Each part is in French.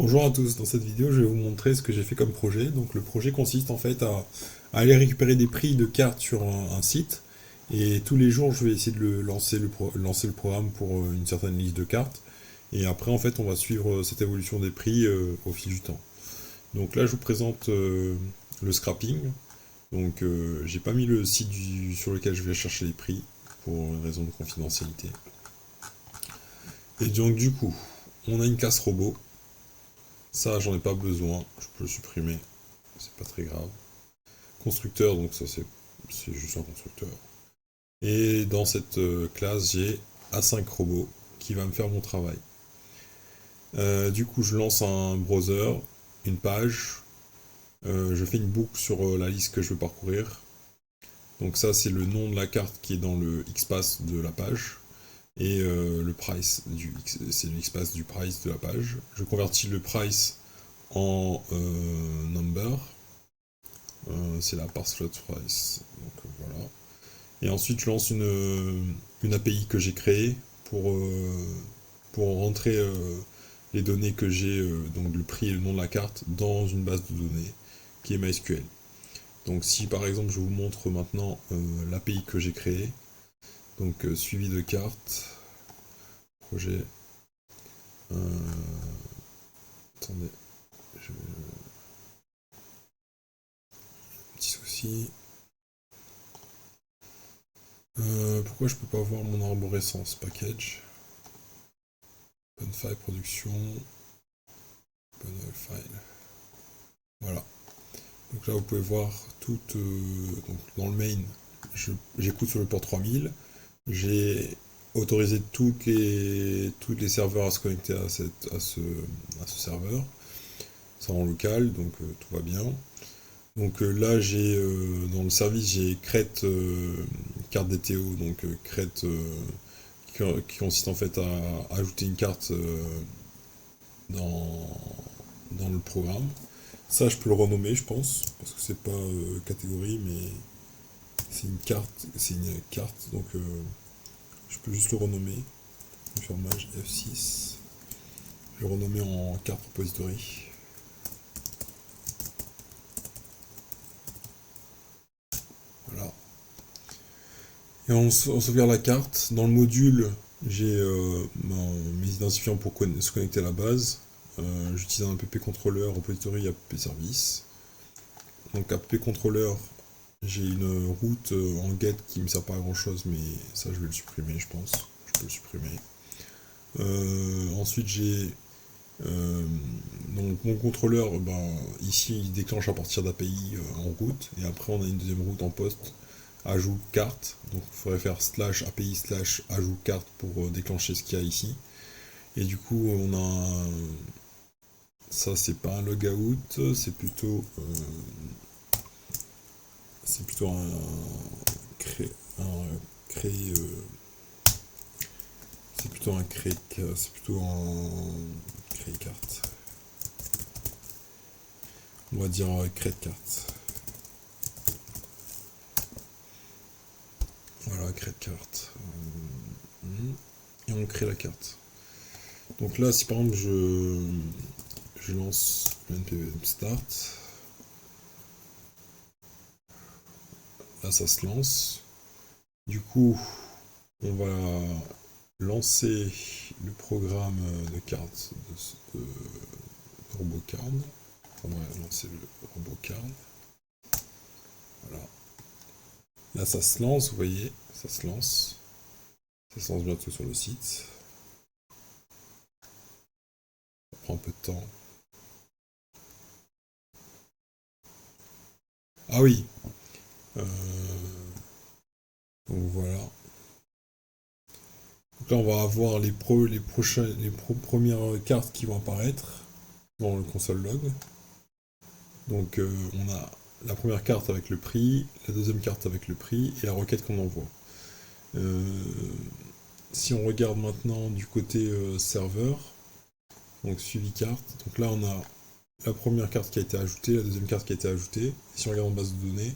Bonjour à tous, dans cette vidéo je vais vous montrer ce que j'ai fait comme projet. Donc le projet consiste en fait à aller récupérer des prix de cartes sur un site et tous les jours je vais essayer de lancer le programme pour une certaine liste de cartes et après en fait on va suivre cette évolution des prix au fil du temps. Donc là je vous présente le scrapping. Donc j'ai pas mis le site sur lequel je vais chercher les prix pour une raison de confidentialité. Et donc du coup on a une casse robot. Ça, j'en ai pas besoin, je peux le supprimer, c'est pas très grave. Constructeur, donc ça c'est juste un constructeur. Et dans cette classe, j'ai A5 robot qui va me faire mon travail. Du coup, je lance un browser, une page, je fais une boucle sur la liste que je veux parcourir. Donc ça, c'est le nom de la carte qui est dans le XPath de la page. Et le price, c'est le XPath du price de la page. Je convertis le price en number. C'est la parse float price. Donc voilà. Et ensuite, je lance une API que j'ai créée pour rentrer les données que j'ai, donc le prix et le nom de la carte, dans une base de données qui est MySQL. Donc si par exemple je vous montre maintenant l'API que j'ai créée, donc suivi de carte, projet, euh, attendez, j'ai un petit souci. Pourquoi je peux pas voir mon arborescence package? Open file production, open file. Voilà. Donc là vous pouvez voir tout donc dans le main, j'écoute sur le port 3000. J'ai autorisé tous les serveurs à se connecter à ce serveur. Ça en local, donc tout va bien. Donc là j'ai dans le service j'ai create carte DTO, donc create qui consiste en fait à ajouter une carte dans, dans le programme. Ça, je peux le renommer, je pense, parce que c'est pas catégorie, mais c'est une carte, donc je peux juste le renommer. Fermage F6. Je vais le renommer en carte repository. Voilà. Et on sauvegarde la carte. Dans le module, j'ai mes identifiants pour se connecter à la base. J'utilise un app controller repository app service. Donc app controller, j'ai une route en get qui me sert pas à grand chose, mais ça je vais le supprimer, je pense. Je peux le supprimer. Ensuite j'ai donc mon contrôleur, ici il déclenche à partir d'API en route, et après on a une deuxième route en poste, ajout carte. Donc il faudrait faire slash API slash ajout carte pour déclencher ce qu'il y a ici. Et du coup on a ça, c'est pas un logout, c'est plutôt un créer c'est plutôt un créer c'est plutôt un créer carte. On va dire créer carte. Voilà, créer carte. Et on crée la carte. Donc là, si par exemple je lance le npm start, là ça se lance. Du coup, on va lancer le programme de carte de RoboCard. On va lancer le RoboCard. Voilà. Là ça se lance, vous voyez, ça se lance. Ça se lance bientôt sur le site. Ça prend un peu de temps. Ah oui. Euh, donc voilà. Donc là on va avoir premières cartes qui vont apparaître dans le console log. Donc on a la première carte avec le prix, la deuxième carte avec le prix et la requête qu'on envoie. Euh, si on regarde maintenant du côté serveur, donc suivi carte, donc là on a la première carte qui a été ajoutée, la deuxième carte qui a été ajoutée. Et si on regarde en base de données,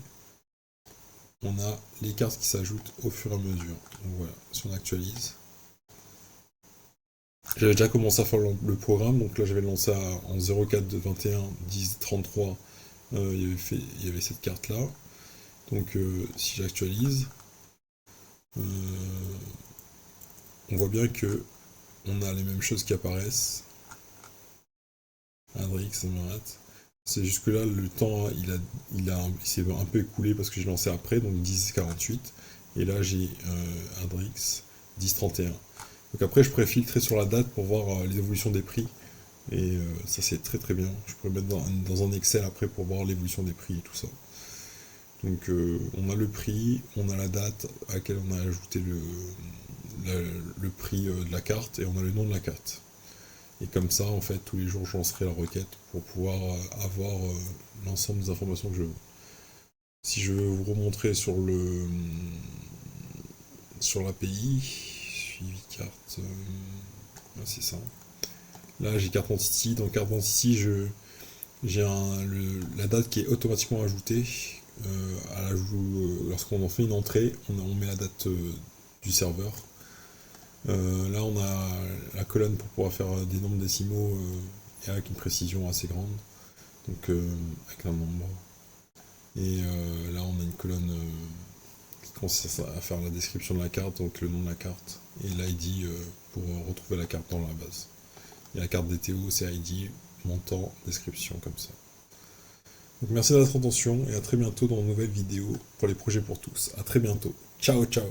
on a les cartes qui s'ajoutent au fur et à mesure. Donc voilà, si on actualise, J'avais déjà commencé à faire le programme, donc là j'avais lancé en 04 de 21 10 33. Il y avait cette carte là. Donc si j'actualise, euh, on voit bien que on a les mêmes choses qui apparaissent. Adrix, Emerald. C'est jusque là le temps il s'est un peu écoulé parce que j'ai lancé après, donc 10-48. Et là j'ai Adrix 10-31. Donc après je pourrais filtrer sur la date pour voir les évolutions des prix. Et ça c'est très très bien. Je pourrais mettre dans un Excel après pour voir l'évolution des prix et tout ça. Donc on a le prix, on a la date à laquelle on a ajouté le prix de la carte et on a le nom de la carte. Et comme ça, en fait, tous les jours, je lancerai la requête pour pouvoir avoir l'ensemble des informations que je veux. Si je veux vous remontrer sur l'API, suivi carte, ouais, c'est ça. Là, j'ai carte entity. Dans carte entity, j'ai la date qui est automatiquement ajoutée. Lorsqu'on en fait une entrée, on met la date du serveur. Là, on a la colonne pour pouvoir faire des nombres décimaux et avec une précision assez grande, donc avec un nombre. Et là, on a une colonne qui consiste à faire la description de la carte, donc le nom de la carte, et l'ID pour retrouver la carte dans la base. Et la carte DTO, c'est ID, montant, description, comme ça. Donc merci de votre attention et à très bientôt dans une nouvelle vidéo pour les projets pour tous. À très bientôt. Ciao, ciao.